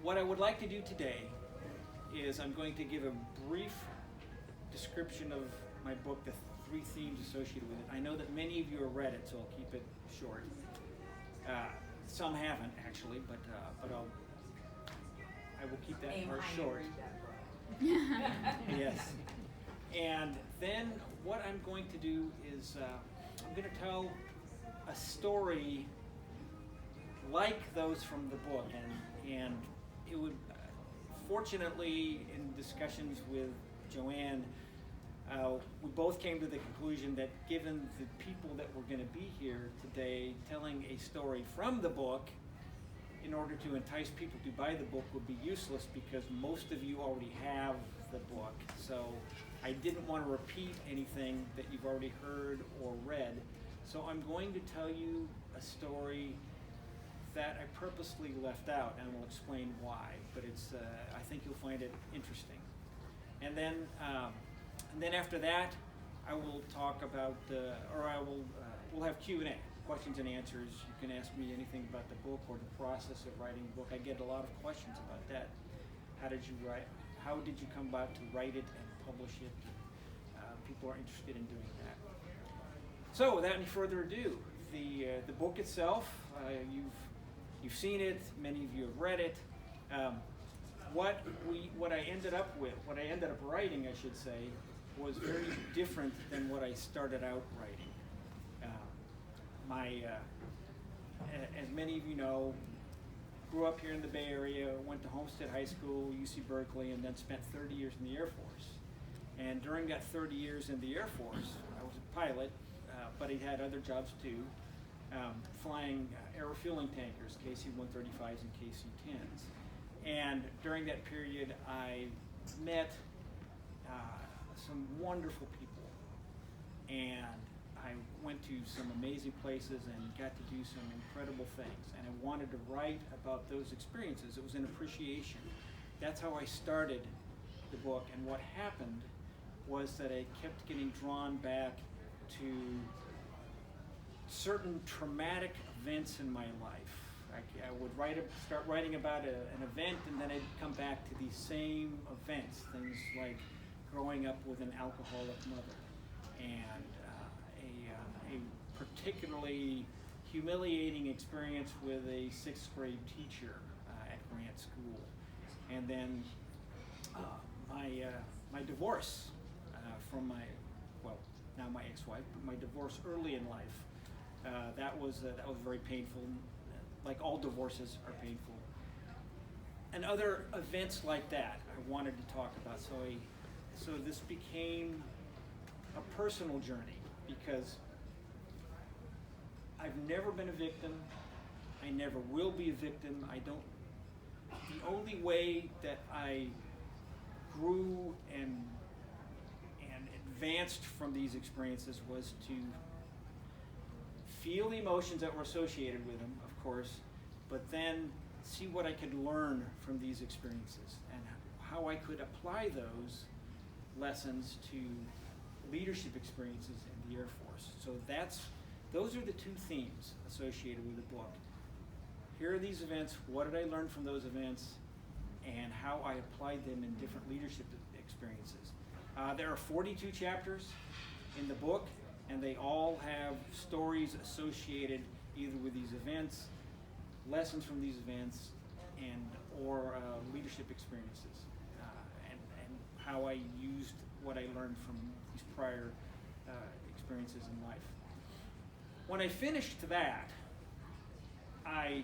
what I would like to do today is I'm going to give a brief description of my book, the 3 themes associated with it. I know that many of you have read it, so I'll keep it short. Some haven't actually, but I will keep that part short. Yes. And then what I'm going to do is I'm going to tell a story like those from the book, and it would, fortunately, in discussions with Joanne, we both came to the conclusion that given the people that were going to be here today, telling a story from the book in order to entice people to buy the book would be useless because most of you already have the book. So I didn't want to repeat anything that you've already heard or read. So I'm going to tell you a story that I purposely left out, and we'll explain why. But it's I think you'll find it interesting. And then after that, I will talk about we'll have Q&A, questions and answers. You can ask me anything about the book or the process of writing the book. I get a lot of questions about that. How did you write? How did you come about to write it and publish it? People are interested in doing that. So without any further ado, the book itself, you've seen it. Many of you have read it. What I ended up writing, I should say, was very different than what I started out writing. As many of you know, grew up here in the Bay Area, went to Homestead High School, UC Berkeley, and then spent 30 years in the Air Force. And during that 30 years in the Air Force, I was a pilot, but I had other jobs too, flying air refueling tankers, KC-135s and KC-10s. And during that period, I met some wonderful people, and I went to some amazing places and got to do some incredible things. And I wanted to write about those experiences. It was an appreciation. That's how I started the book. And what happened was that I kept getting drawn back to certain traumatic events in my life. I would start writing about an event, and then I'd come back to these same events, things like growing up with an alcoholic mother, and a particularly humiliating experience with a 6th grade teacher at Grant School, and then my divorce from now my ex-wife, but my divorce early in life. That was very painful. Like all divorces are painful. And other events like that I wanted to talk about. So this became a personal journey because I've never been a victim. I never will be a victim. The only way that I grew and advanced from these experiences was to feel the emotions that were associated with them, of course, but then see what I could learn from these experiences and how I could apply those lessons to leadership experiences in the Air Force. So those are the 2 themes associated with the book. Here are these events, what did I learn from those events, and how I applied them in different leadership experiences. There are 42 chapters in the book, and they all have stories associated either with these events, lessons from these events, or leadership experiences, and how I used what I learned from these prior experiences in life. When I finished that, I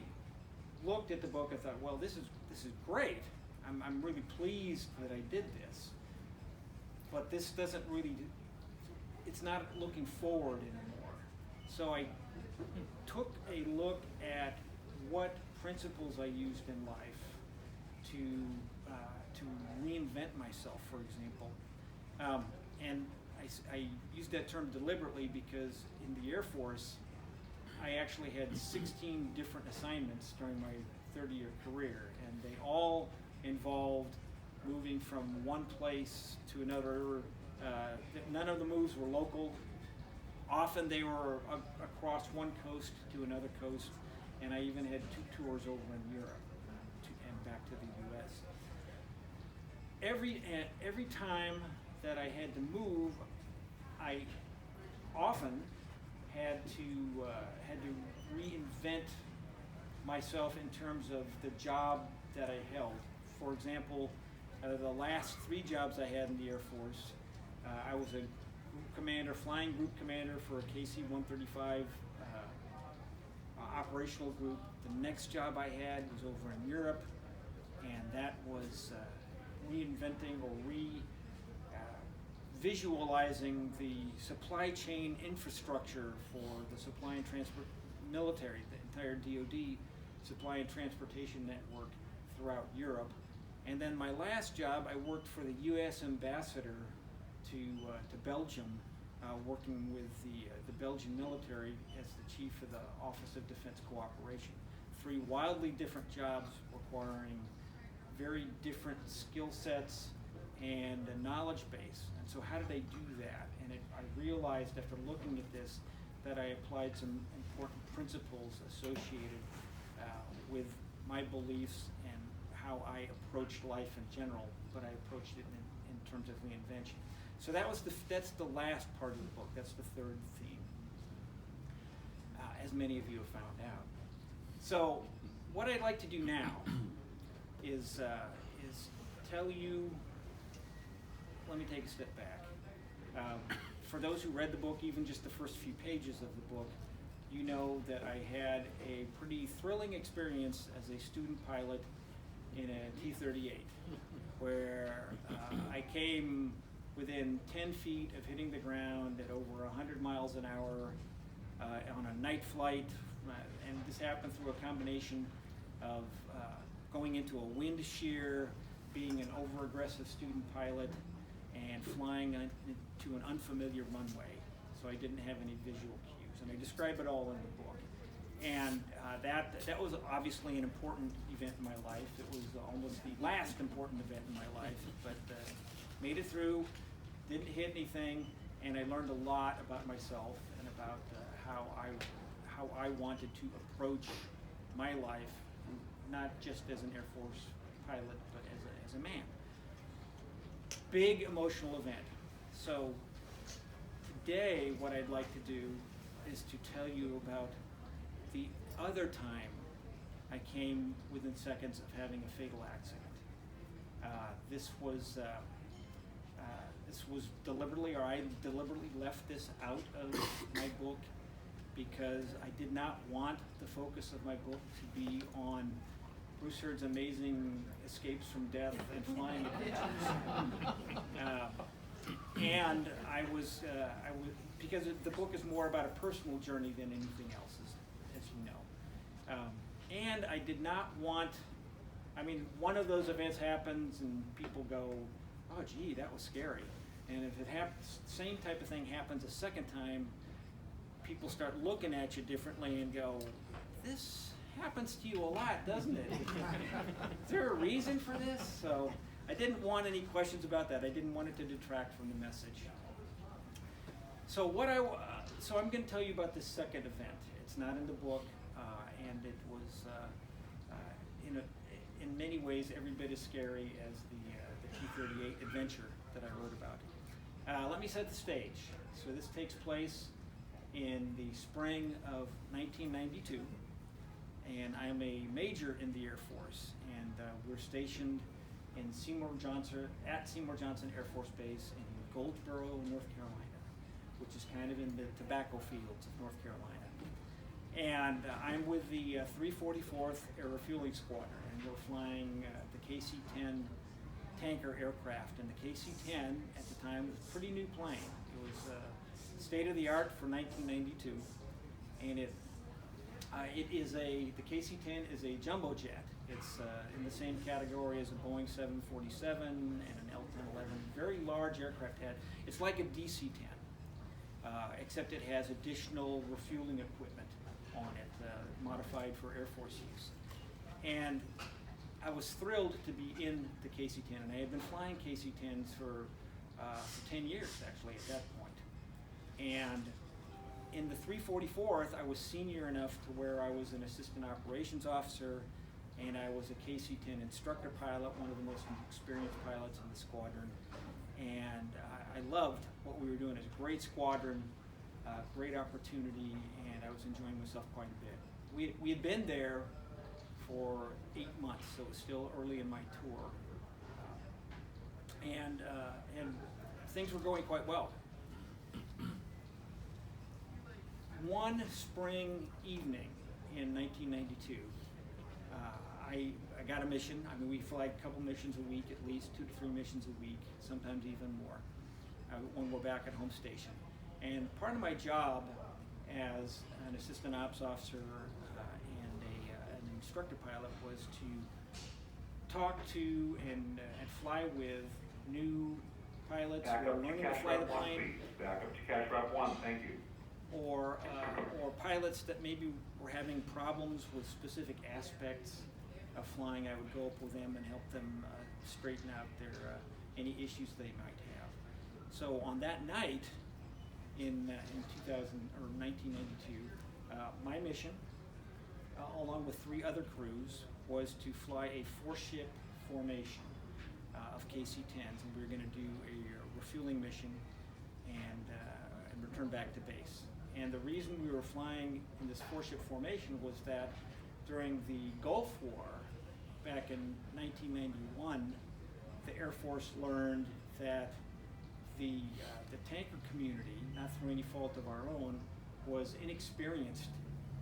looked at the book and thought, well, this is great. I'm really pleased that I did this, but this doesn't really. It's not looking forward anymore. So I took a look at what principles I used in life to reinvent myself, for example. And I used that term deliberately because in the Air Force, I actually had 16 different assignments during my 30-year career, and they all involved moving from one place to another. None of the moves were local. Often they were across one coast to another coast, and I even had 2 tours over in Europe and back to the every time that I had to move, I often had to reinvent myself in terms of the job that I held. For example, the last 3 jobs I had in the Air Force, I was a group commander, flying group commander for a KC-135 operational group. The next job I had was over in Europe, and that was reinventing or visualizing the supply chain infrastructure for the supply and transport military, the entire DoD supply and transportation network throughout Europe. And then my last job, I worked for the U.S. ambassador to Belgium, working with the Belgian military as the chief of the Office of Defense Cooperation. 3 wildly different jobs requiring very different skill sets and a knowledge base. And so how did I do that? And I realized after looking at this that I applied some important principles associated with my beliefs and how I approached life in general, but I approached it in terms of reinvention. So that's the last part of the book. That's the 3rd theme, as many of you have found out. So what I'd like to do now is tell you. Let me take a step back. For those who read the book, even just the first few pages of the book, you know that I had a pretty thrilling experience as a student pilot in a T-38, where I came within 10 feet of hitting the ground at over 100 miles an hour on a night flight, and this happened through a combination of going into a wind shear, being an over-aggressive student pilot, and flying to an unfamiliar runway. So I didn't have any visual cues, and I describe it all in the book. And that was obviously an important event in my life. It was almost the last important event in my life, but made it through, didn't hit anything, and I learned a lot about myself and about how I wanted to approach my life, not just as an Air Force pilot, but as a man. Big emotional event. So today what I'd like to do is to tell you about the other time I came within seconds of having a fatal accident. This was deliberately, or I deliberately left this out of my book because I did not want the focus of my book to be on Bruce Hurd's amazing escapes from death and flying adventures. And I was because the book is more about a personal journey than anything else, as you know. And I did not want, one of those events happens and people go, oh gee, that was scary. And if it happens, same type of thing happens a second time, people start looking at you differently and go, this happens to you a lot, doesn't it? Is there a reason for this? So I didn't want any questions about that. I didn't want it to detract from the message. So I'm going to tell you about this second event. It's not in the book, and it was in many ways every bit as scary as the T-38 adventure that I wrote about. Let me set the stage. So this takes place in the spring of 1992. And I'm a major in the Air Force, and we're stationed in Seymour Johnson Air Force Base in Goldsboro, North Carolina, which is kind of in the tobacco fields of North Carolina. And I'm with the 344th Air Refueling Squadron, and we're flying the KC-10 tanker aircraft. And the KC-10 at the time was a pretty new plane. It was state of the art for 1992, and the KC-10 is a jumbo jet. It's in the same category as a Boeing 747 and an L-1011, very large aircraft. It's like a DC-10, except it has additional refueling equipment on it, modified for Air Force use. And I was thrilled to be in the KC-10, and I had been flying KC-10s for 10 years, actually, at that point. And in the 344th, I was senior enough to where I was an assistant operations officer, and I was a KC-10 instructor pilot, one of the most experienced pilots in the squadron. And I loved what we were doing. It was a great squadron, great opportunity, and I was enjoying myself quite a bit. We had been there for 8 months, so it was still early in my tour. And things were going quite well. One spring evening in 1992, I got a mission. I mean, we fly a couple missions a week, at least 2 to 3 missions a week, sometimes even more, when we're back at home station. And part of my job as an assistant ops officer and an instructor pilot was to talk to and fly with new pilots Back who are up to learning to cash fly the route 1, plane, please. Back up to cash route 1, thank you. or pilots that maybe were having problems with specific aspects of flying. I would go up with them and help them straighten out their any issues they might have. So on that night in 1992, my mission, along with 3 other crews, was to fly a 4-ship formation of KC-10s, and we were going to do a refueling mission and return back to base. And the reason we were flying in this 4-ship formation was that during the Gulf War, back in 1991, the Air Force learned that the tanker community, not through any fault of our own, was inexperienced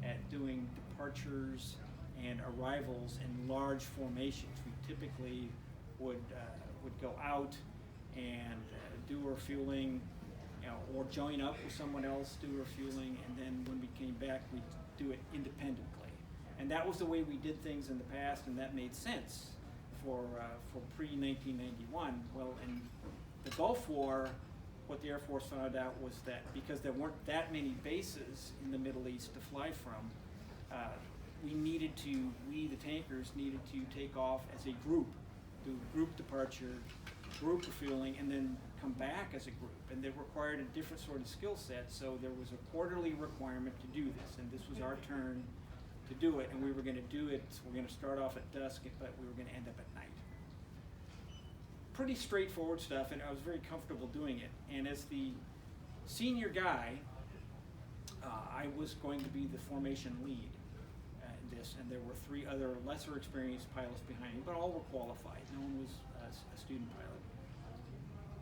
at doing departures and arrivals in large formations. We typically would go out and do refueling, or join up with someone else, do refueling, and then when we came back, we'd do it independently. And that was the way we did things in the past, and that made sense for pre-1991. Well, in the Gulf War, what the Air Force found out was that because there weren't that many bases in the Middle East to fly from, we the tankers needed to take off as a group, do group departure, group refueling, and then come back as a group. And they required a different sort of skill set, so there was a quarterly requirement to do this, and this was our turn to do it, and we were going to do it. So we're going to start off at dusk, but we were going to end up at night. Pretty straightforward stuff, and I was very comfortable doing it. And as the senior guy, I was going to be the formation lead in this, and there were 3 other lesser experienced pilots behind me, but all were qualified. No one was a student pilot.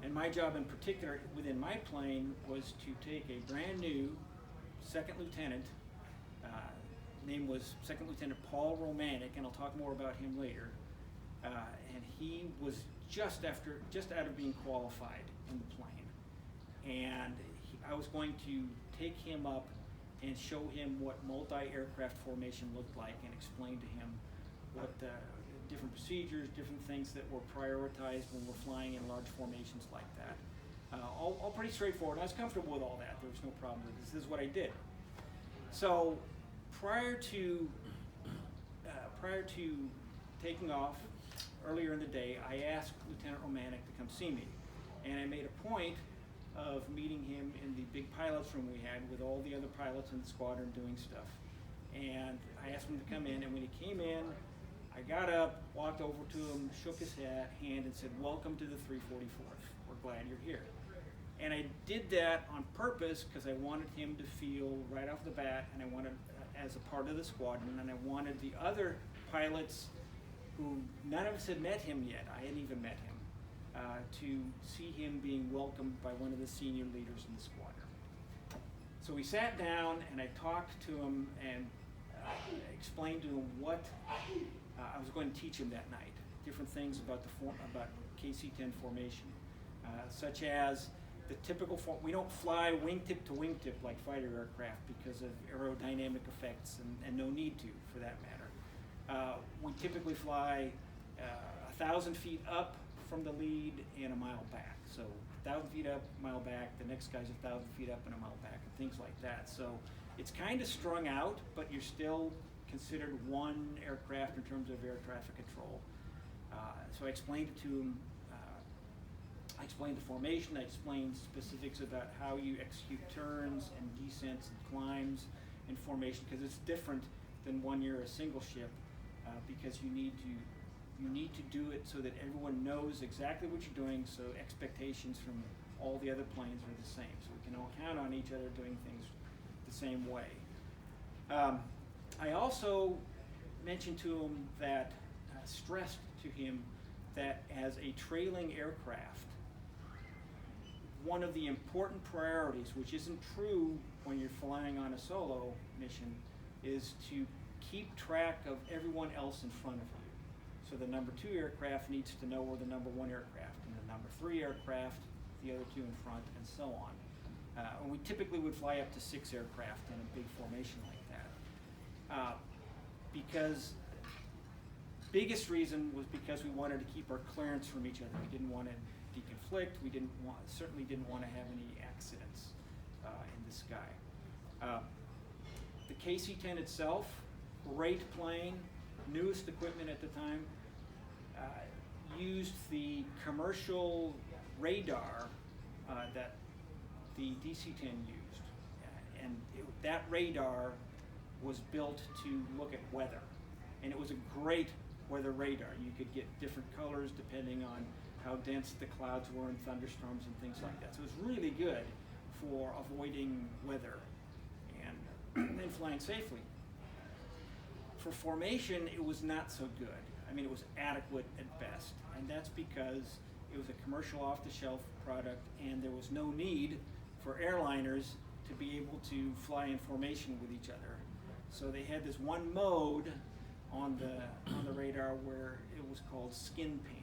And my job in particular within my plane was to take a brand new second lieutenant, name was Second Lieutenant Paul Romanek, and I'll talk more about him later. And he was just out of being qualified in the plane. And I was going to take him up and show him what multi-aircraft formation looked like and explain to him what different procedures, different things that were prioritized when we're flying in large formations like that. All pretty straightforward. I was comfortable with all that. There was no problem with this. This is what I did. So prior to taking off earlier in the day, I asked Lieutenant Romanek to come see me. And I made a point of meeting him in the big pilot's room we had with all the other pilots in the squadron doing stuff. And I asked him to come in, and when he came in, I got up, walked over to him, shook his hand, and said, "Welcome to the 344th. We're glad you're here." And I did that on purpose because I wanted him to feel right off the bat, and I wanted, as a part of the squadron, and I wanted the other pilots who none of us had met him yet, I hadn't even met him, to see him being welcomed by one of the senior leaders in the squadron. So we sat down, and I talked to him and explained to him what I was going to teach him that night. Different things about about KC-10 formation, such as the typical form. We don't fly wingtip to wingtip like fighter aircraft because of aerodynamic effects, and no need to, for that matter. We typically fly 1,000 feet up from the lead and a mile back. So 1,000 feet up, mile back, the next guy's 1,000 feet up and a mile back, and things like that. So it's kind of strung out, but you're still considered one aircraft in terms of air traffic control. So I explained it to him. I explained the formation. I explained specifics about how you execute turns and descents and climbs in formation, because it's different than when you're a single ship because you need to do it so that everyone knows exactly what you're doing, so expectations from all the other planes are the same, so we can all count on each other doing things the same way. I also mentioned to him that, stressed to him that as a trailing aircraft, one of the important priorities, which isn't true when you're flying on a solo mission, is to keep track of everyone else in front of you. So the number 2 aircraft needs to know where the number 1 aircraft, and the number 3 aircraft, the other 2 in front, and so on. And we typically would fly up to 6 aircraft in a big formation like that. Because biggest reason was because we wanted to keep our clearance from each other. We didn't want to deconflict. We certainly didn't want to have any accidents in the sky. The KC-10 itself, great plane, newest equipment at the time, used the commercial radar that the DC-10 used, and that radar was built to look at weather, and it was a great weather radar. You could get different colors depending on how dense the clouds were in thunderstorms and things like that. So it was really good for avoiding weather and flying safely. For formation, it was not so good. I mean, it was adequate at best, and that's because it was a commercial off-the-shelf product, and there was no need for airliners to be able to fly in formation with each other. So they had this one mode on the radar where it was called skin paint.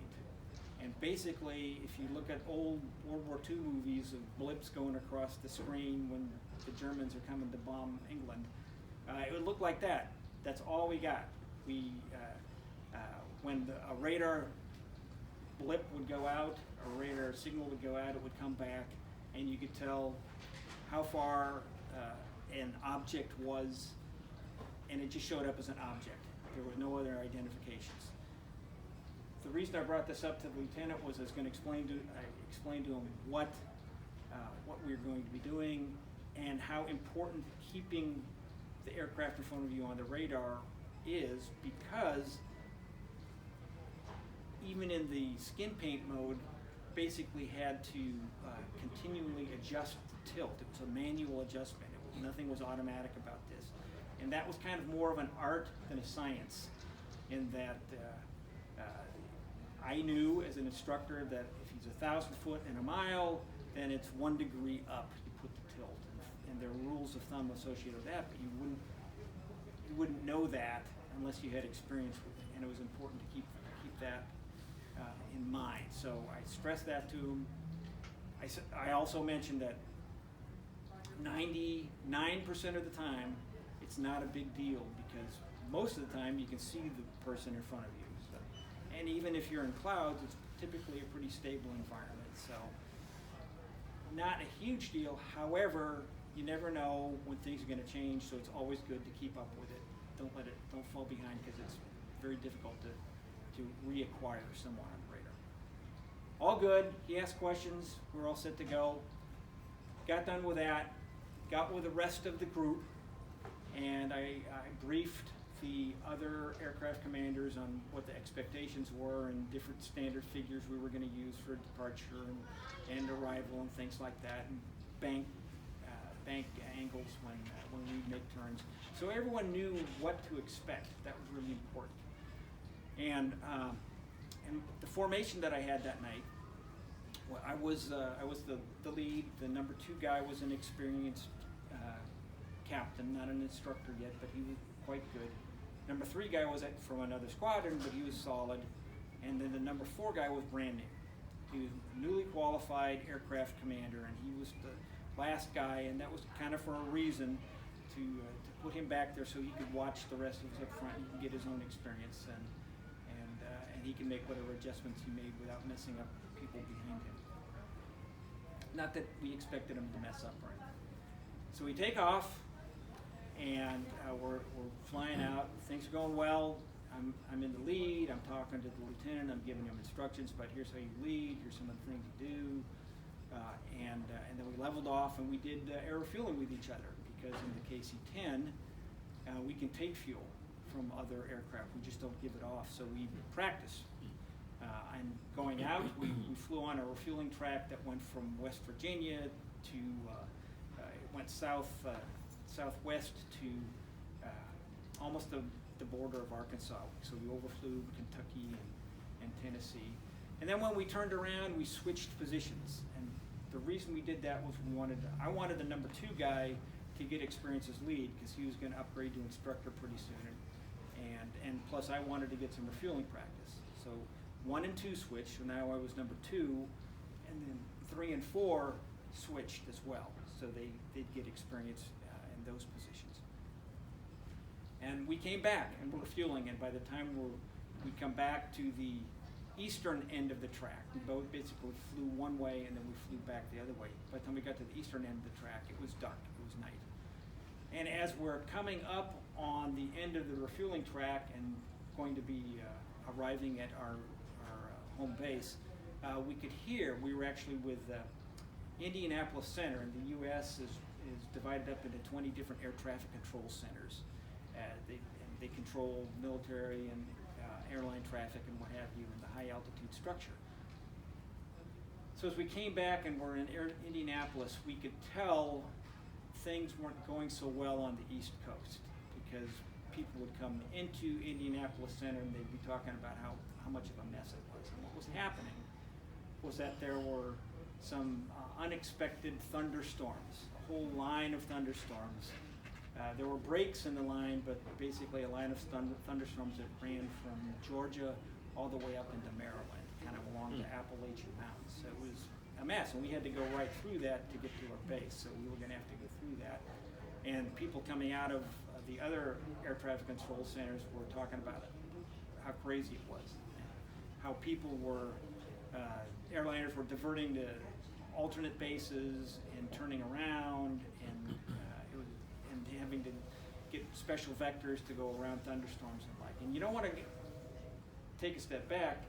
And basically, if you look at old World War II movies of blips going across the screen when the Germans are coming to bomb England, it would look like that. That's all we got. When a radar blip would go out, a radar signal would go out, it would come back, and you could tell how far an object was, and it just showed up as an object. There was no other identifications. The reason I brought this up to the lieutenant was I was going to explain to him what we were going to be doing and how important keeping the aircraft in front of you on the radar is, because even in the skin paint mode, basically had to continually adjust the tilt. It was a manual adjustment. Nothing was automatic about this. And that was kind of more of an art than a science, in that I knew as an instructor that if he's 1,000 foot and a mile, then it's 1 degree up, you put the tilt. And there are rules of thumb associated with that, but you wouldn't know that unless you had experience with it. And it was important to keep that in mind. So I stressed that to him. I also mentioned that 99% of the time, it's not a big deal, because most of the time you can see the person in front of you. So, and even if you're in clouds, it's typically a pretty stable environment. So not a huge deal. However, you never know when things are going to change, so it's always good to keep up with it. Don't fall behind, because it's very difficult to reacquire someone on the radar. All good. He asked questions. We're all set to go. Got done with that. Got with the rest of the group, and I briefed the other aircraft commanders on what the expectations were and different standard figures we were going to use for departure and arrival and things like that, and bank angles when we make turns. So everyone knew what to expect. That was really important. And the formation that I had that night, well, I was the lead. The number 2 guy was an experienced captain, not an instructor yet, but he was quite good. Number 3 guy was from another squadron, but he was solid. And then the number 4 guy was brand new. He was a newly qualified aircraft commander, and he was the last guy, and that was kind of for a reason to put him back there so he could watch the rest of us up front. He can get his own experience, and he can make whatever adjustments he made without messing up people behind him. Not that we expected him to mess up, right? So we take off, and we're flying out. Things are going well. I'm in the lead. I'm talking to the lieutenant. I'm giving him instructions about here's how you lead. Here's some of the things you do. And then we leveled off, and we did air refueling with each other, because in the KC-10 we can take fuel from other aircraft. We just don't give it off, so we practice. And going out, we flew on a refueling track that went from West Virginia to, it went southwest to almost the border of Arkansas. So we overflew Kentucky and Tennessee. And then when we turned around, we switched positions. And the reason we did that was I wanted the number 2 guy to get experience as lead, because he was going to upgrade to instructor pretty soon. And plus I wanted to get some refueling practice. So 1 and 2 switched, so now I was number 2, and then 3 and 4 switched as well. So they'd get experience in those positions. And we came back and we're refueling, and by the time we come back to the eastern end of the track, we both basically flew one way and then we flew back the other way. By the time we got to the eastern end of the track, it was dark, it was night. And as we're coming up on the end of the refueling track and going to be arriving at our home base, we could hear, we were actually with Indianapolis Center, and the U.S. is divided up into 20 different air traffic control centers. They control military and airline traffic and what have you in the high altitude structure. So as we came back and we're in Indianapolis, we could tell things weren't going so well on the East Coast, because people would come into Indianapolis Center and they'd be talking about how much of a mess it was. And what was happening was that there were some unexpected thunderstorms, a whole line of thunderstorms. There were breaks in the line, but basically a line of thunderstorms that ran from Georgia all the way up into Maryland, kind of along the Appalachian Mountains. So it was a mess, and we had to go right through that to get to our base, so we were going to have to go through that. And people coming out of the other air traffic control centers were talking about how crazy it was, and how people were, airliners were diverting to alternate bases and turning around, and having to get special vectors to go around thunderstorms and like. And you don't want to take a step back.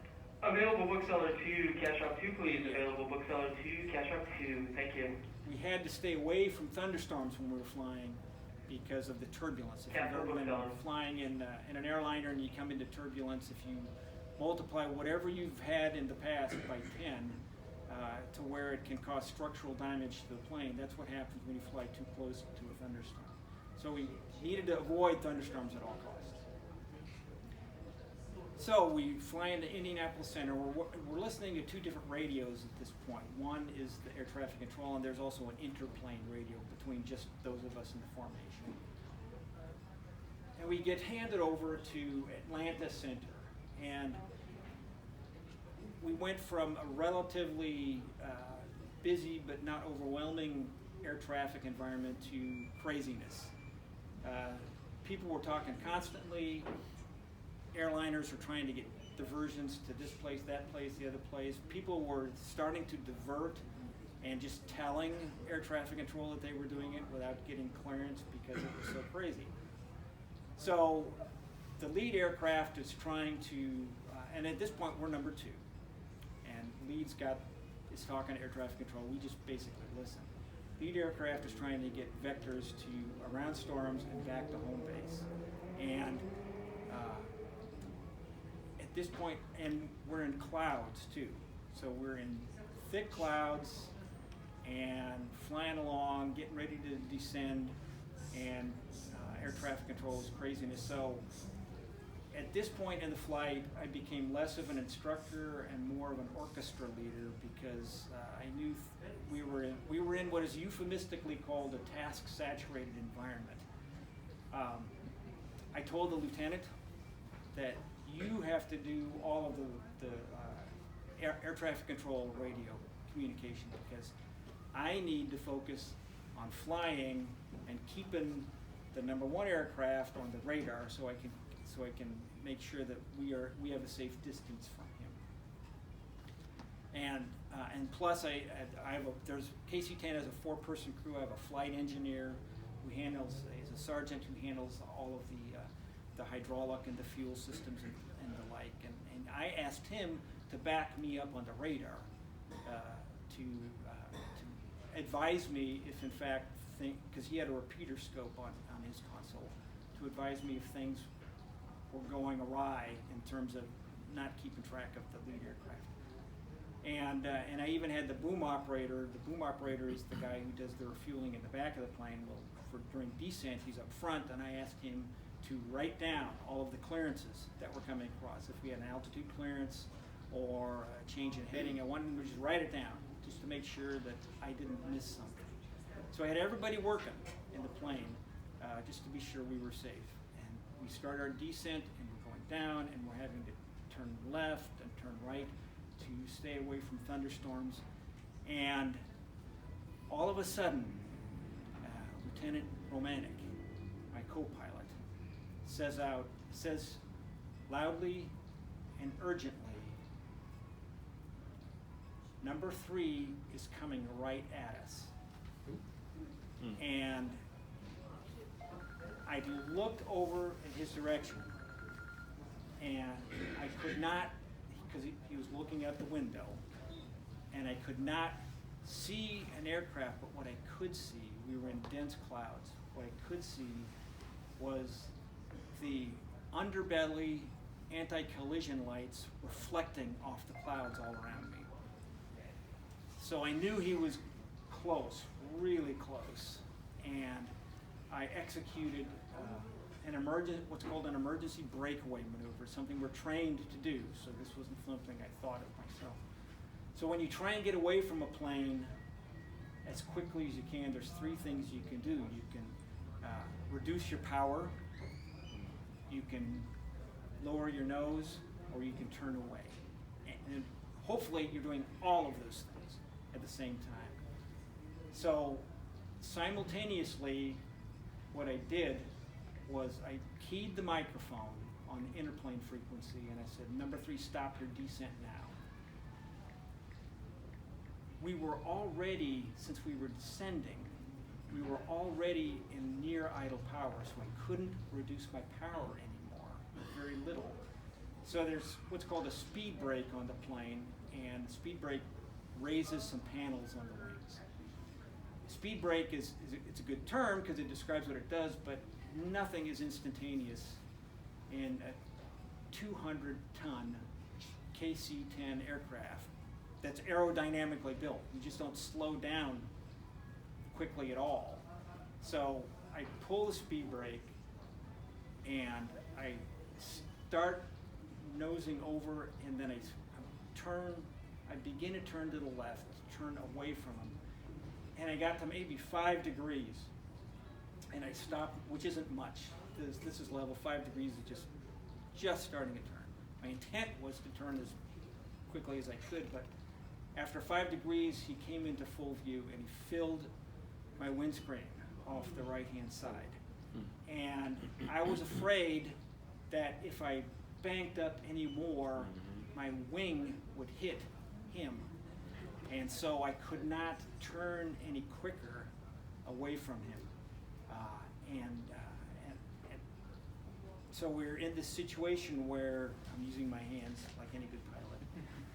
Available bookseller 2, cash out 2, please. Available bookseller 2, cash out 2. Thank you. We had to stay away from thunderstorms when we were flying because of the turbulence. If you've ever been flying in an airliner and you come into turbulence, if you multiply whatever you've had in the past by 10 to where it can cause structural damage to the plane, that's what happens when you fly too close to a thunderstorm. So we needed to avoid thunderstorms at all costs. So we fly into Indianapolis Center. We're listening to 2 different radios at this point. One is the air traffic control, and there's also an interplane radio between just those of us in the formation. And we get handed over to Atlanta Center, and we went from a relatively busy but not overwhelming air traffic environment to craziness. People were talking constantly. Airliners were trying to get diversions to this place, that place, the other place. People were starting to divert and just telling air traffic control that they were doing it without getting clearance because it was so crazy. So the lead aircraft is trying to, and at this point we're number 2. And lead's is talking to air traffic control. We just basically listen. Lead aircraft is trying to get vectors to around storms and back to home base. And at this point, and we're in clouds too. So we're in thick clouds and flying along, getting ready to descend, and air traffic control is craziness. So at this point in the flight, I became less of an instructor and more of an orchestra leader, because I knew we were in what is euphemistically called a task-saturated environment. I told the lieutenant that you have to do all of the air traffic control radio communication, because I need to focus on flying and keeping the number 1 aircraft on the radar, so I can make sure that we have a safe distance from him. And plus, there's KC-10 has a 4-person crew. I have a flight engineer who he's a sergeant who handles all of the hydraulic and the fuel systems and the like. And I asked him to back me up on the radar to advise me if in fact, because he had a repeater scope on his console, to advise me if things were going awry in terms of not keeping track of the lead aircraft. And I even had the boom operator. The boom operator is the guy who does the refueling in the back of the plane. Well, during descent, he's up front, and I asked him to write down all of the clearances that were coming across. If we had an altitude clearance or a change in heading, I wanted him to just write it down, just to make sure that I didn't miss something. So I had everybody working in the plane, just to be sure we were safe. And we start our descent, and we're going down, and we're having to turn left and turn right to stay away from thunderstorms. And all of a sudden, Lieutenant Romanek, my co-pilot, says loudly and urgently, "Number 3 is coming right at us." And I looked over in his direction, and I could not, because he was looking out the window, and I could not see an aircraft, but what I could see, we were in dense clouds, what I could see was the underbelly anti-collision lights reflecting off the clouds all around me. So I knew he was close, really close, and I executed what's called an emergency breakaway maneuver, something we're trained to do, so this wasn't something I thought of myself. So when you try and get away from a plane as quickly as you can, there's 3 things you can do. You can reduce your power, you can lower your nose, or you can turn away. And hopefully you're doing all of those things at the same time. So simultaneously, what I did was I keyed the microphone on interplane frequency, and I said, "Number 3, stop your descent now." We were already, since we were descending, we were already in near idle power, so I couldn't reduce my power anymore, very little. So there's what's called a speed brake on the plane, and the speed brake raises some panels on the wings. Speed brake it's a good term because it describes what it does, but nothing is instantaneous in a 200-ton KC-10 aircraft that's aerodynamically built. You just don't slow down quickly at all. So I pull the speed brake, and I start nosing over, and then I begin to turn to the left, turn away from him. And I got to maybe 5 degrees, and I stopped, which isn't much. This is level. 5 degrees is just starting to turn. My intent was to turn as quickly as I could, but after 5 degrees, he came into full view, and he filled my windscreen off the right-hand side. And I was afraid that if I banked up any more, my wing would hit him. And so I could not turn any quicker away from him. And so we're in this situation where I'm using my hands like any good pilot,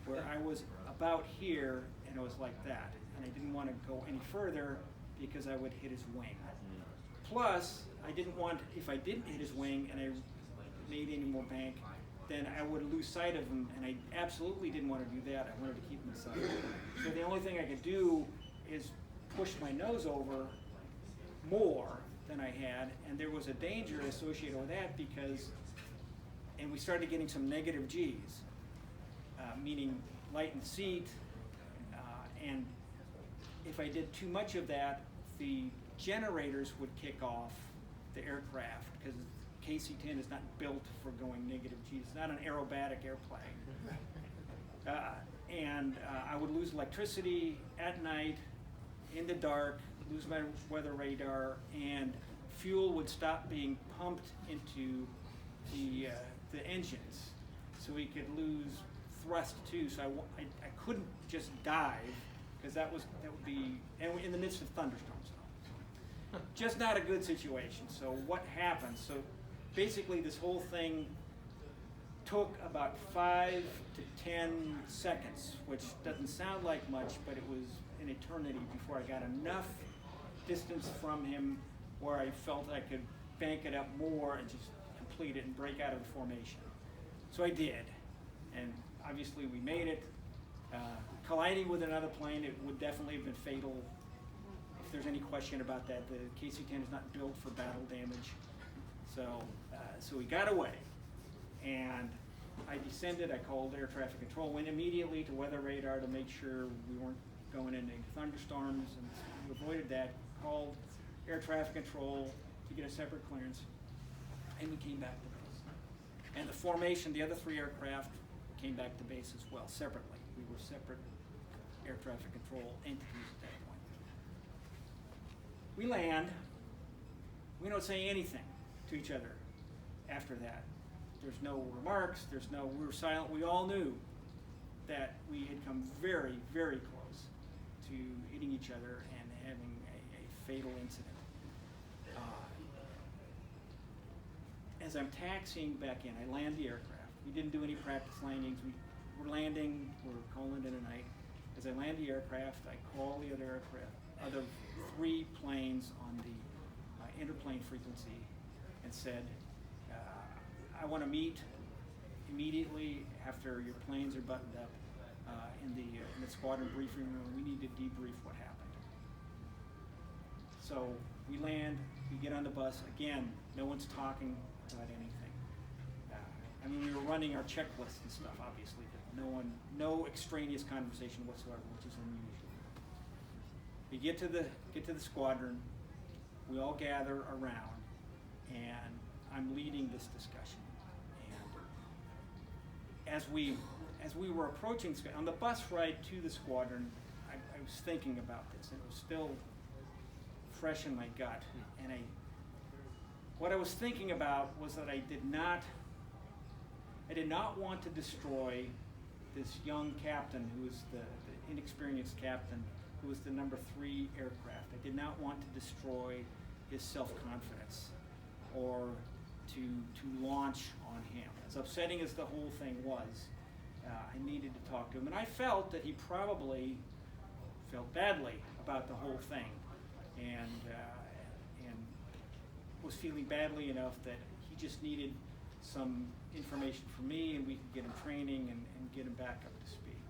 where I was about here, and it was like that. And I didn't want to go any further because I would hit his wing. Plus, I didn't want, if I didn't hit his wing and I made any more bank, then I would lose sight of him, and I absolutely didn't want to do that. I wanted to keep him in sight. So the only thing I could do is push my nose over more than I had, and there was a danger associated with that because, and we started getting some negative G's, meaning lightened seat, and if I did too much of that, the generators would kick off the aircraft because KC-10 is not built for going negative G. It's not an aerobatic airplane. And I would lose electricity at night, in the dark, lose my weather radar, and fuel would stop being pumped into the engines. So we could lose thrust too. So I couldn't just dive because that would be, and in the midst of thunderstorms. Just not a good situation. So what happened? So basically, this whole thing took about 5 to 10 seconds, which doesn't sound like much, but it was an eternity before I got enough distance from him where I felt I could bank it up more and just complete it and break out of the formation. So I did, and obviously we made it. Colliding with another plane, it would definitely have been fatal. If there's any question about that, the KC-10 is not built for battle damage. So we got away, and I descended. I called air traffic control, went immediately to weather radar to make sure we weren't going into thunderstorms, and we avoided that. Called air traffic control to get a separate clearance, and we came back to base. And the formation, the other 3 aircraft came back to base as well, separately. We were separate air traffic control entities at that point. We land. We don't say anything to each other after that. There's no remarks, we were silent. We all knew that we had come very, very close to hitting each other and having a fatal incident. As I'm taxiing back in, I land the aircraft. We didn't do any practice landings. We were landing, we're calling it a night. As I land the aircraft, I call the other 3 planes on the interplane frequency and said, I want to meet immediately after your planes are buttoned up in the squadron briefing room. We need to debrief what happened. So we land, we get on the bus. Again, no one's talking about anything. I mean, we were running our checklist and stuff, obviously, but no extraneous conversation whatsoever, which is unusual. We get to the squadron. We all gather around, and I'm leading this discussion. And as we were approaching on the bus ride to the squadron, I was thinking about this, and it was still fresh in my gut. And what I was thinking about was that I did not want to destroy this young captain who was the inexperienced captain who was the number 3 aircraft. I did not want to destroy his self-confidence or to launch on him. As upsetting as the whole thing was, I needed to talk to him. And I felt that he probably felt badly about the whole thing and was feeling badly enough that he just needed some information from me, and we could get him training and get him back up to speed.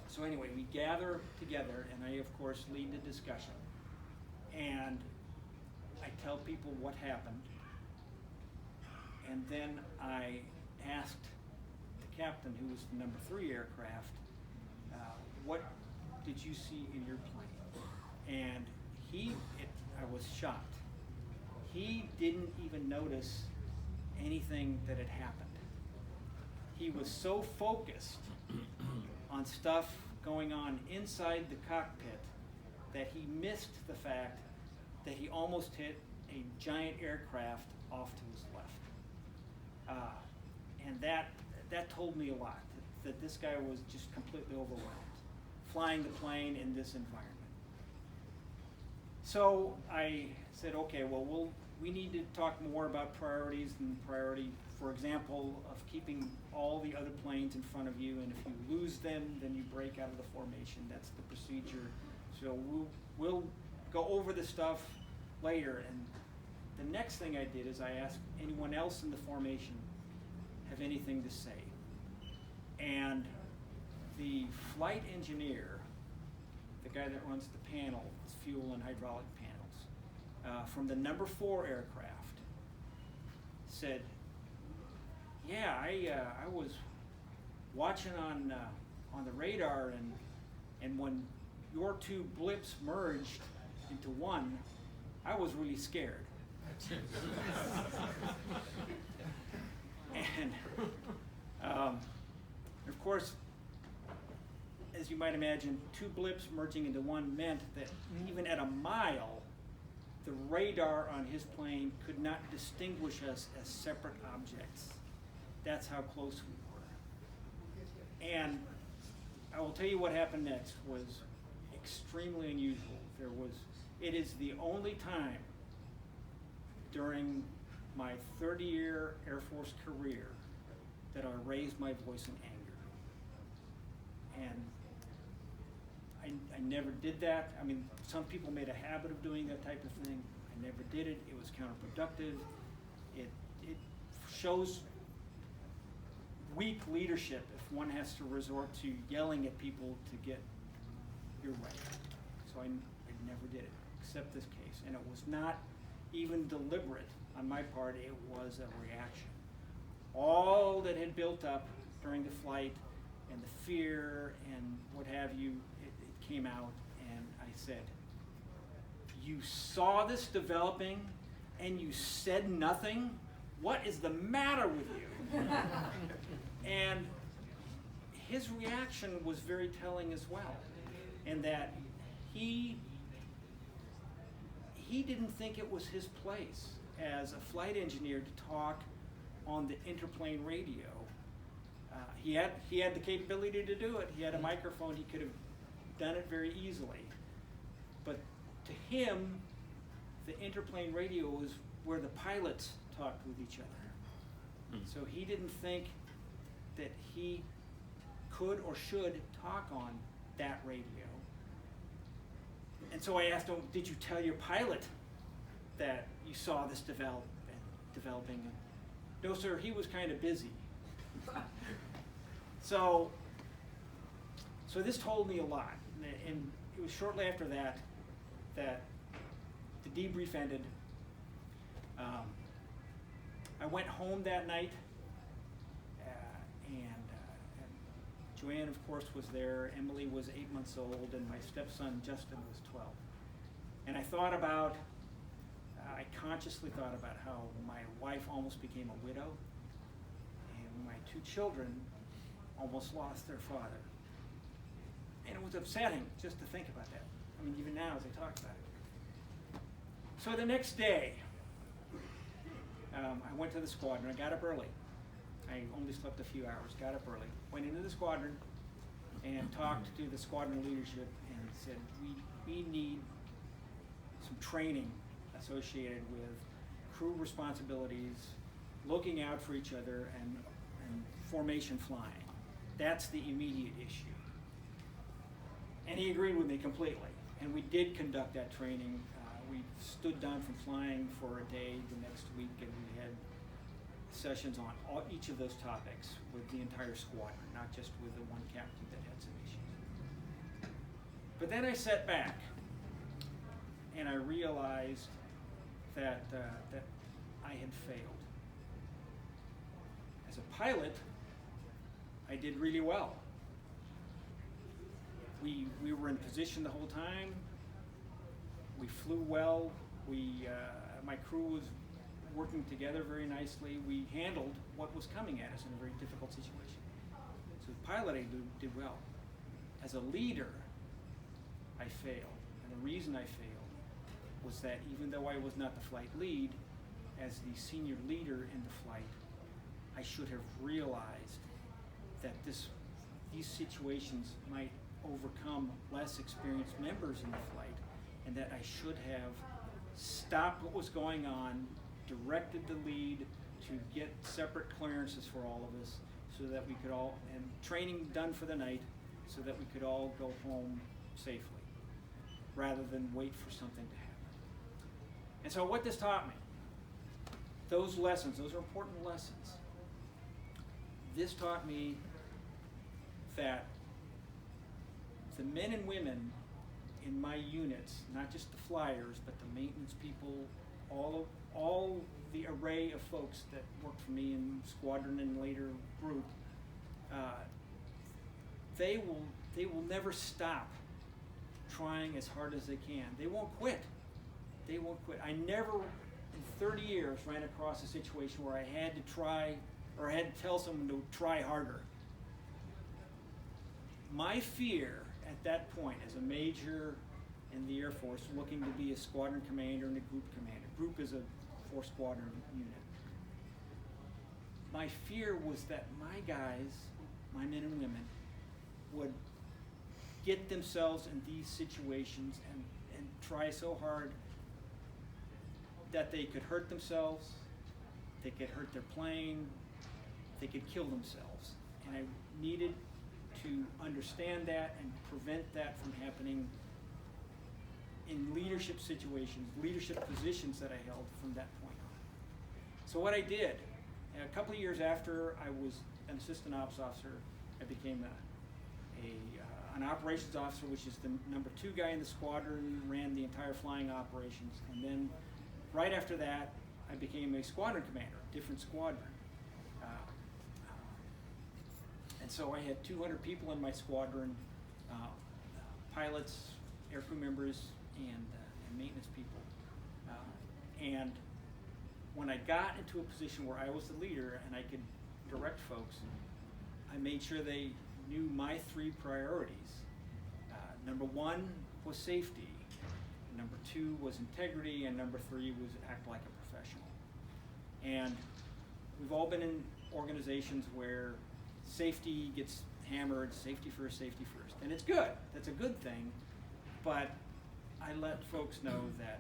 So anyway, we gather together, and I, of course, lead the discussion. And I tell people what happened, and then I asked the captain, who was the number 3 aircraft, what did you see in your plane? And I was shocked. He didn't even notice anything that had happened. He was so focused on stuff going on inside the cockpit that he missed the fact that he almost hit a giant aircraft off to his left. And that told me a lot, that this guy was just completely overwhelmed, flying the plane in this environment. So I said, okay, well, we need to talk more about priorities and priority, for example, of keeping all the other planes in front of you, and if you lose them, then you break out of the formation. That's the procedure. So we'll go over the stuff later. And the next thing I did is I asked anyone else in the formation have anything to say. And the flight engineer, the guy that runs the panel, fuel and hydraulic panels, from the number 4 aircraft, said, yeah, I was watching on the radar, and when your 2 blips merged into one, I was really scared. And of course, as you might imagine, 2 blips merging into one meant that even at a mile, the radar on his plane could not distinguish us as separate objects. That's how close we were. And I will tell you what happened next was extremely unusual. It is the only time during my 30-year Air Force career that I raised my voice in anger. And I never did that. I mean, some people made a habit of doing that type of thing. I never did it. It was counterproductive. It shows weak leadership if one has to resort to yelling at people to get your way. So I never did it, except this case. And it was not even deliberate on my part, it was a reaction. All that had built up during the flight and the fear and what have you, it came out, and I said, "You saw this developing and you said nothing? What is the matter with you?" And his reaction was very telling as well, in that he didn't think it was his place as a flight engineer to talk on the interplane radio. He had the capability to do it. He had a microphone. He could have done it very easily. But to him, the interplane radio was where the pilots talked with each other. So he didn't think that he could or should talk on that radio. And so I asked him, "Did you tell your pilot that you saw this developing?" No, sir, he was kind of busy. So this told me a lot. And it was shortly after that the debrief ended. I went home that night, and Joanne, of course, was there. Emily was 8 months old, and my stepson, Justin, was 12. And I consciously thought about how my wife almost became a widow, and my two children almost lost their father. And it was upsetting just to think about that. I mean, even now as I talk about it. So the next day, I went to the squadron. I got up early. I only slept a few hours, got up early, went into the squadron and talked to the squadron leadership and said, we need some training associated with crew responsibilities, looking out for each other, and formation flying. That's the immediate issue. And he agreed with me completely. And we did conduct that training. We stood down from flying for a day the next week, and we had sessions on each of those topics with the entire squadron, not just with the one captain that had some issues. But then I sat back and I realized that I had failed. As a pilot, I did really well. We were in position the whole time. We flew well. My crew was working together very nicely. We handled what was coming at us in a very difficult situation. So the pilot, I did well. As a leader, I failed. And the reason I failed was that even though I was not the flight lead, as the senior leader in the flight, I should have realized that these situations might overcome less experienced members in the flight, and that I should have stopped what was going on, directed the lead to get separate clearances for all of us so that we could all, and training done for the night, so that we could all go home safely, rather than wait for something to happen. And so what this taught me, those lessons, those are important lessons. This taught me that the men and women in my units, not just the flyers, but the maintenance people, all the array of folks that worked for me in squadron and later group, they will never stop trying as hard as they can. They won't quit. They won't quit. I never, in 30 years, ran across a situation where I had to try, or I had to tell someone to try harder. My fear at that point, as a major in the Air Force, looking to be a squadron commander and a group commander. Group is a 4-squadron unit. My fear was that my guys, my men and women, would get themselves in these situations and try so hard that they could hurt themselves, they could hurt their plane, they could kill themselves. And I needed to understand that and prevent that from happening in leadership situations, leadership positions that I held from that point on. So what I did, a couple of years after I was an assistant ops officer, I became an operations officer, which is the number 2 guy in the squadron, ran the entire flying operations. And then right after that, I became a squadron commander, different squadron. And so I had 200 people in my squadron, pilots, aircrew members, and maintenance people. And when I got into a position where I was the leader and I could direct folks, I made sure they knew my 3 priorities. Number 1 was safety, number 2 was integrity, and number 3 was act like a professional. And we've all been in organizations where safety gets hammered, safety first, and it's good. That's a good thing, but I let folks know that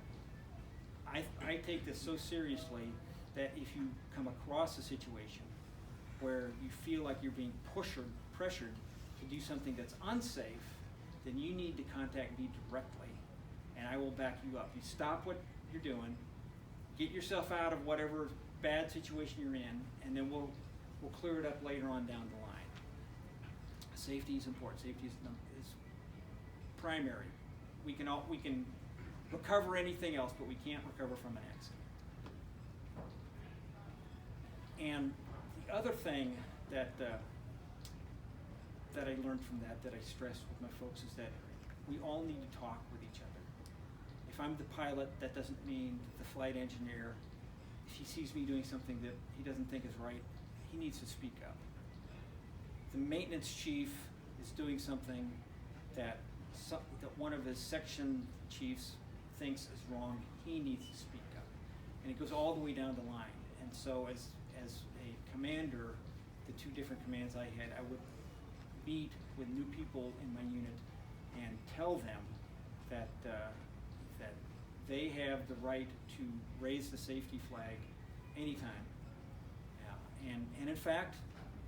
I take this so seriously that if you come across a situation where you feel like you're being pressured to do something that's unsafe, then you need to contact me directly, and I will back you up. You stop what you're doing, get yourself out of whatever bad situation you're in, and then we'll clear it up later on down the line. Safety is important. Safety is primary. We can recover anything else, but we can't recover from an accident. And the other thing that I learned from that I stress with my folks is that we all need to talk with each other. If I'm the pilot, that doesn't mean the flight engineer, if he sees me doing something that he doesn't think is right, he needs to speak up. The maintenance chief is doing something that one of his section chiefs thinks is wrong, he needs to speak up. And it goes all the way down the line. And so as a commander, the 2 different commands I had, I would meet with new people in my unit and tell them that they have the right to raise the safety flag anytime. And in fact,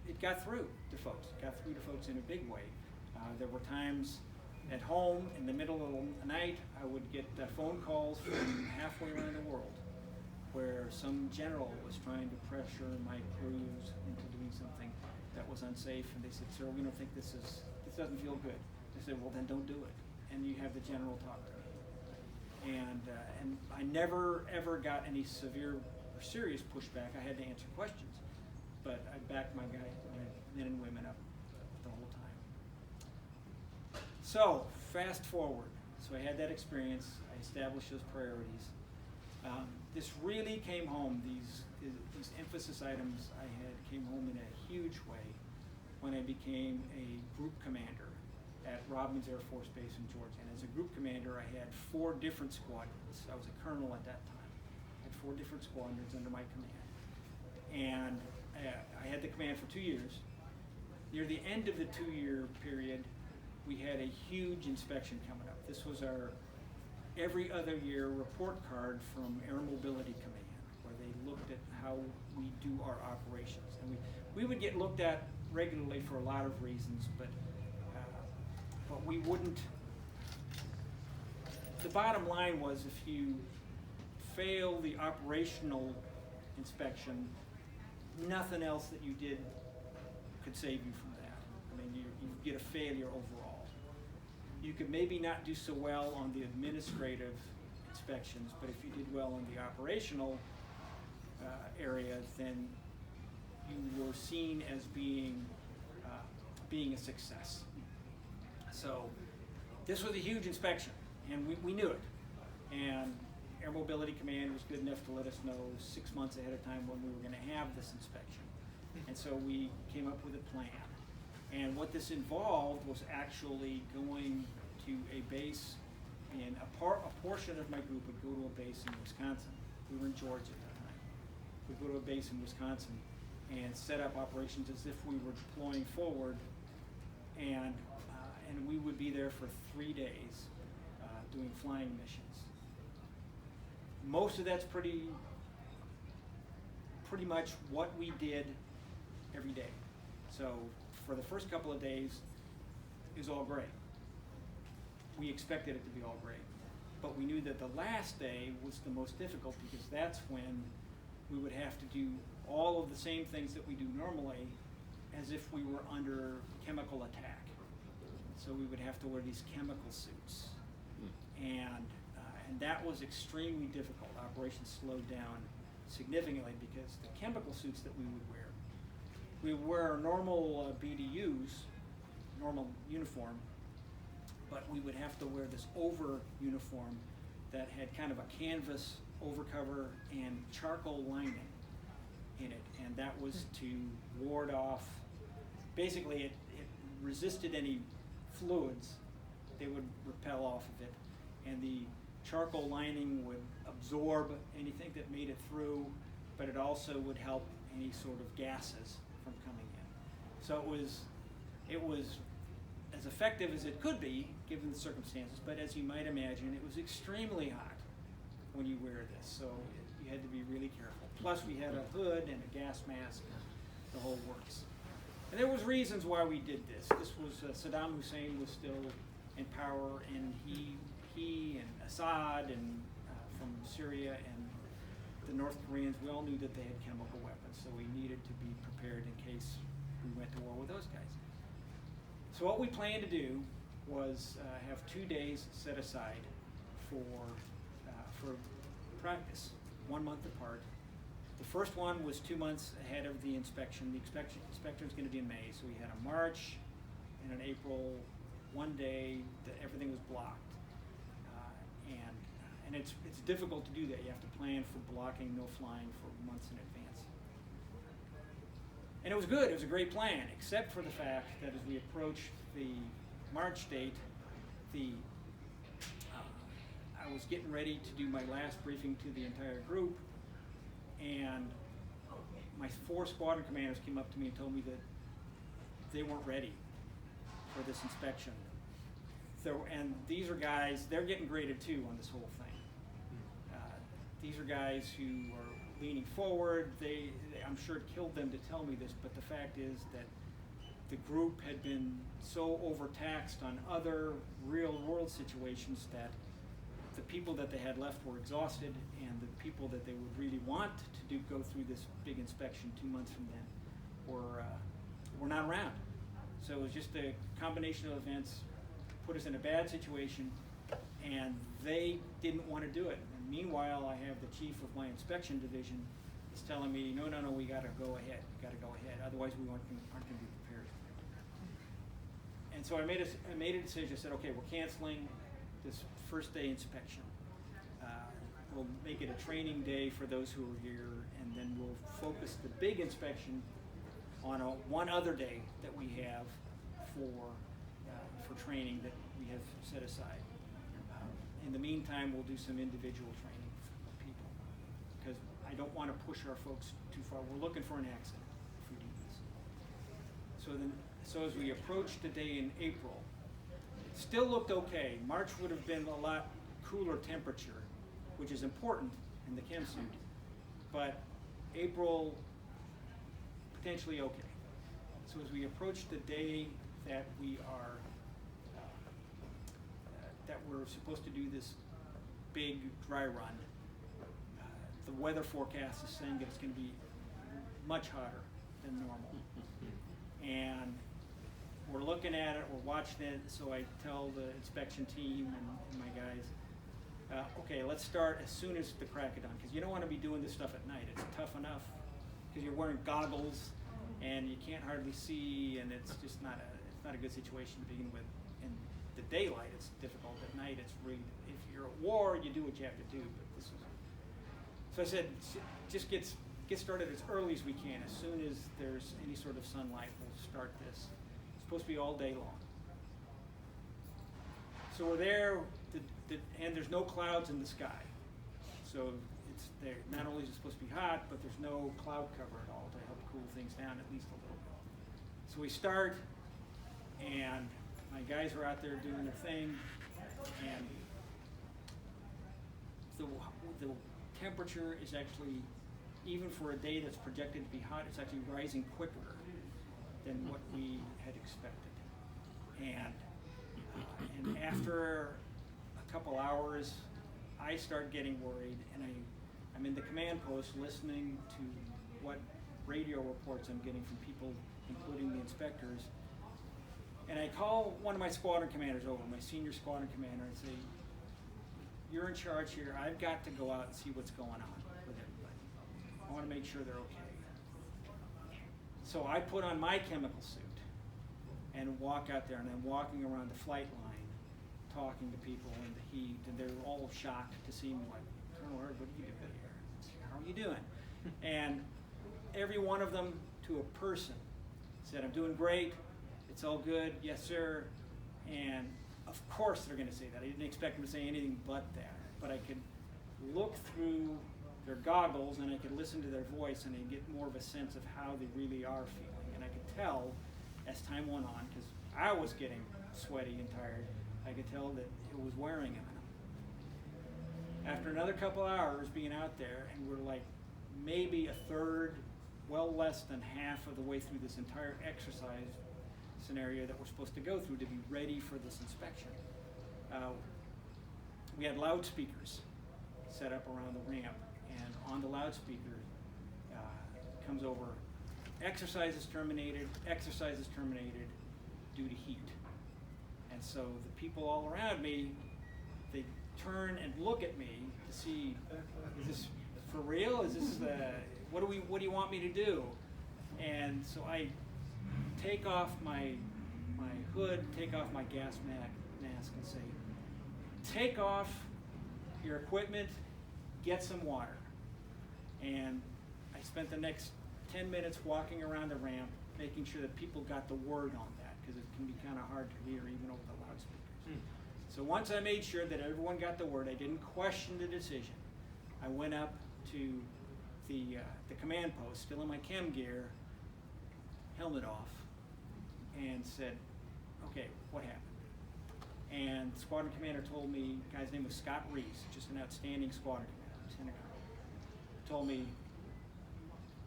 it got through to folks. It got through to folks in a big way. There were times at home in the middle of the night, I would get phone calls from halfway around the world where some general was trying to pressure my crews into doing something that was unsafe, and they said, "Sir, we don't think this doesn't feel good." I said, "Well, then don't do it." And you have the general talk to me. And I never ever got any severe or serious pushback. I had to answer questions, but I backed my men and women up the whole time. So fast forward. So I had that experience. I established those priorities. This really came home. These emphasis items I had came home in a huge way when I became a group commander at Robins Air Force Base in Georgia. And as a group commander, I had 4 different squadrons. I was a colonel at that time. I had 4 different squadrons under my command. And I had the command for 2 years. Near the end of the 2-year period, we had a huge inspection coming up. This was our every other year report card from Air Mobility Command, where they looked at how we do our operations. And we would get looked at regularly for a lot of reasons, but we wouldn't. The bottom line was, if you fail the operational inspection, nothing else that you did could save you from that. I mean, you get a failure overall. You could maybe not do so well on the administrative inspections, but if you did well on the operational area, then you were seen as being a success. So this was a huge inspection, and we knew it. And Air Mobility Command was good enough to let us know 6 months ahead of time when we were going to have this inspection. And so we came up with a plan. And what this involved was actually going to a base in a portion of my group would go to a base in Wisconsin. We were in Georgia at that time. We'd go to a base in Wisconsin and set up operations as if we were deploying forward, and we would be there for 3 days doing flying missions. Most of that's pretty much what we did every day. So for the first couple of days, it was all great. We expected it to be all great. But we knew that the last day was the most difficult, because that's when we would have to do all of the same things that we do normally as if we were under chemical attack. So we would have to wear these chemical suits. And that was extremely difficult. Operations slowed down significantly because the chemical suits that we would wear our normal BDUs, normal uniform, but we would have to wear this over uniform that had kind of a canvas overcover and charcoal lining in it, and that was to ward off, basically it resisted any fluids, they would repel off of it, and the charcoal lining would absorb anything that made it through, but it also would help any sort of gases from coming in. So it was as effective as it could be given the circumstances, but as you might imagine, it was extremely hot when you wear this, so you had to be really careful. Plus we had a hood and a gas mask, the whole works. And there was reasons why we did this. This was Saddam Hussein was still in power, and he and Assad and from Syria and the North Koreans, we all knew that they had chemical weapons, so we needed to be prepared in case we went to war with those guys. So what we planned to do was have 2 days set aside for practice, 1 month apart. The first one was 2 months ahead of the inspection. The inspection was going to be in May, so we had a March and an April, 1 day that everything was blocked. And it's difficult to do that. You have to plan for blocking, no flying for months in advance. And it was good. It was a great plan, except for the fact that as we approached the March date, I was getting ready to do my last briefing to the entire group, and my 4 squadron commanders came up to me and told me that they weren't ready for this inspection. So, and these are guys, they're getting graded too on this whole thing. These are guys who are leaning forward. I'm sure it killed them to tell me this, but the fact is that the group had been so overtaxed on other real world situations that the people that they had left were exhausted, and the people that they would really want to go through this big inspection 2 months from then were not around. So it was just a combination of events put us in a bad situation, and they didn't want to do it. And meanwhile, I have the chief of my inspection division is telling me, no, we got to go ahead. We got to go ahead. Otherwise, we aren't going to be prepared. And so I made a decision. I said, okay, we're canceling this first day inspection. We'll make it a training day for those who are here, and then we'll focus the big inspection on one other day that we have for training that we have set aside. In the meantime, we'll do some individual training for people, because I don't want to push our folks too far. We're looking for an accident if we do this. So as we approached the day in April, it still looked okay. March would have been a lot cooler temperature, which is important in the chem suit, but April potentially okay. So as we approach the day that we're supposed to do this big dry run, the weather forecast is saying that it's going to be much hotter than normal. And we're looking at it, we're watching it, so I tell the inspection team and my guys, okay, let's start as soon as the crack of dawn, because you don't want to be doing this stuff at night. It's tough enough because you're wearing goggles and you can't hardly see, and it's just not a good situation to begin with. In the daylight, it's difficult. At night, it's really, if you're at war, you do what you have to do. But this is, so I said, just get started as early as we can. As soon as there's any sort of sunlight, we'll start this. It's supposed to be all day long. So we're there, and there's no clouds in the sky. So it's there. Not only is it supposed to be hot, but there's no cloud cover at all to help cool things down at least a little bit. So we start, and my guys are out there doing their thing, and the temperature is actually, even for a day that's projected to be hot, it's actually rising quicker than what we had expected. And after a couple hours, I start getting worried, and I I'm in the command post listening to what radio reports I'm getting from people, including the inspectors. And I call one of my squadron commanders over, my senior squadron commander, and say, you're in charge here. I've got to go out and see what's going on with everybody. I want to make sure they're okay. So I put on my chemical suit and walk out there, and I'm walking around the flight line talking to people in the heat, and they're all shocked to see me, like, Colonel Hurd, what are you doing here? How are you doing? And every one of them, to a person, said, I'm doing great, it's all good, yes sir. And of course they're going to say that. I didn't expect them to say anything but that. But I could look through their goggles and I could listen to their voice and I get more of a sense of how they really are feeling. And I could tell as time went on, because I was getting sweaty and tired, I could tell that it was wearing on them. After another couple hours being out there, and we're like maybe a third, well less than half of the way through this entire exercise scenario that we're supposed to go through to be ready for this inspection. We had loudspeakers set up around the ramp, and on the loudspeaker comes over, exercise is terminated due to heat. And so the people all around me, they turn and look at me to see, is this for real? Is this, what do you want me to do? And so I take off my hood, take off my gas mask and say, take off your equipment, get some water. And I spent the next 10 minutes walking around the ramp, making sure that people got the word on that, because it can be kind of hard to hear even over the loudspeakers. So once I made sure that everyone got the word, I didn't question the decision. I went up to the command post, still in my chem gear, helmet off, and said, okay, what happened? And the squadron commander told me, the guy's name was Scott Reese, just an outstanding squadron commander, Lieutenant Colonel. Told me,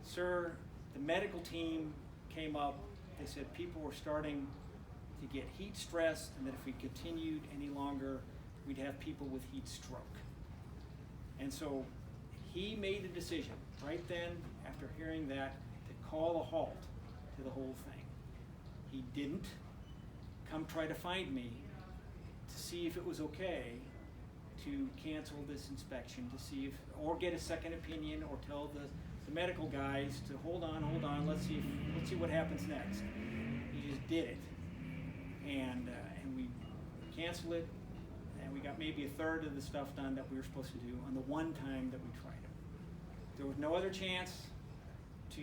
sir, the medical team came up, they said people were starting to get heat stress, and that if we continued any longer, we'd have people with heat stroke. And so he made a decision right then, after hearing that, to call a halt to the whole thing. He didn't come try to find me to see if it was okay to cancel this inspection, to see if, or get a second opinion, or tell the medical guys to hold on, let's see what happens next. He just did it, and we canceled it, and we got maybe a third of the stuff done that we were supposed to do on the one time that we tried it. There was no other chance to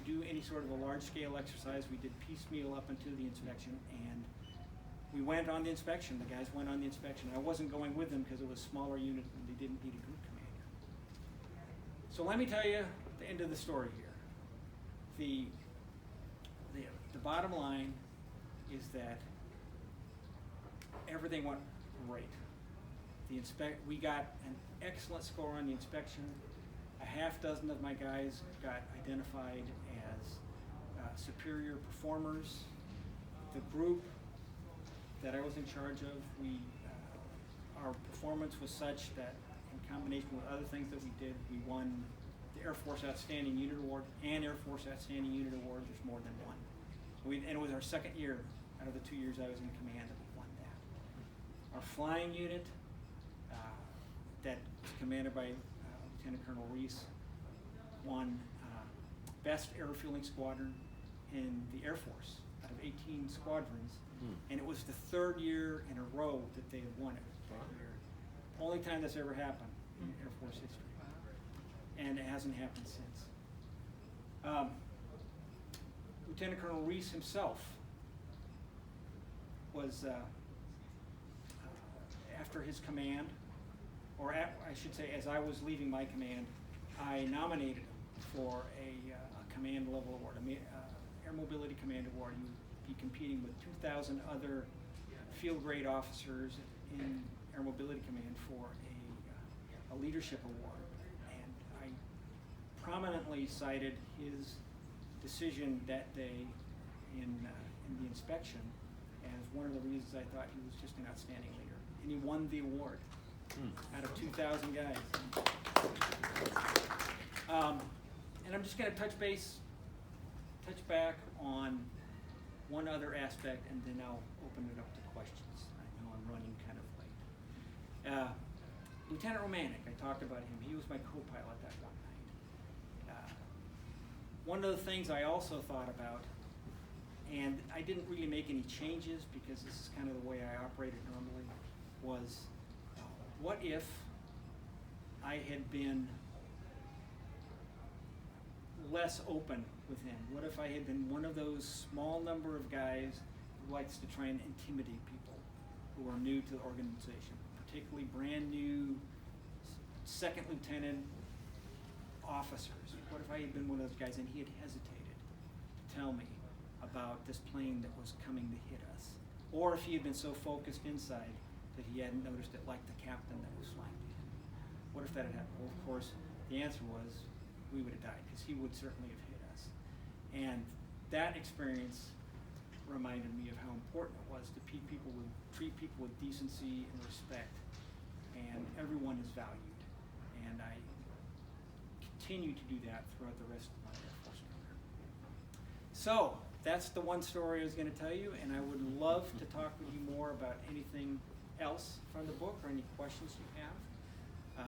do any sort of a large-scale exercise. We did piecemeal up until the inspection, and we went on the inspection. The guys went on the inspection. I wasn't going with them because it was a smaller unit and they didn't need a group commander. So let me tell you the end of the story here. The bottom line is that everything went great. We got an excellent score on the inspection. A half dozen of my guys got identified as superior performers. The group that I was in charge of, our performance was such that, in combination with other things that we did, we won the Air Force Outstanding Unit Award and Air Force Outstanding Unit Award. There's more than one. And it was our second year out of the 2 years I was in command that we won that. Our flying unit, that was commanded by Lieutenant Colonel Reese, won Best Air Refueling Squadron in the Air Force out of 18 squadrons. And it was the third year in a row that they had won it that year. Only time that's ever happened in Air Force history. And it hasn't happened since. Lieutenant Colonel Reese himself was, after his command, or I should say as I was leaving my command, I nominated him for a command level award, Air Mobility Command Award. He would be competing with 2,000 other field grade officers in Air Mobility Command for a leadership award. And I prominently cited his decision that day in the inspection as one of the reasons I thought he was just an outstanding leader. And he won the award. out of 2,000 guys. And I'm just going to touch back on one other aspect, and then I'll open it up to questions. I know I'm running kind of late. Lieutenant Romanek, I talked about him. He was my co-pilot that one night. One of the things I also thought about, and I didn't really make any changes because this is kind of the way I operated normally, was what if I had been less open with him? What if I had been one of those small number of guys who likes to try and intimidate people who are new to the organization, particularly brand new second lieutenant officers? What if I had been one of those guys and he had hesitated to tell me about this plane that was coming to hit us? Or if he had been so focused inside that he hadn't noticed it, like the captain that was flying to him. What if that had happened? Well, of course, the answer was we would have died, because he would certainly have hit us. And that experience reminded me of how important it was to treat people with decency and respect, and everyone is valued. And I continue to do that throughout the rest of my Air Force career. So that's the one story I was going to tell you, and I would love to talk with you more about anything else from the book or any questions you have.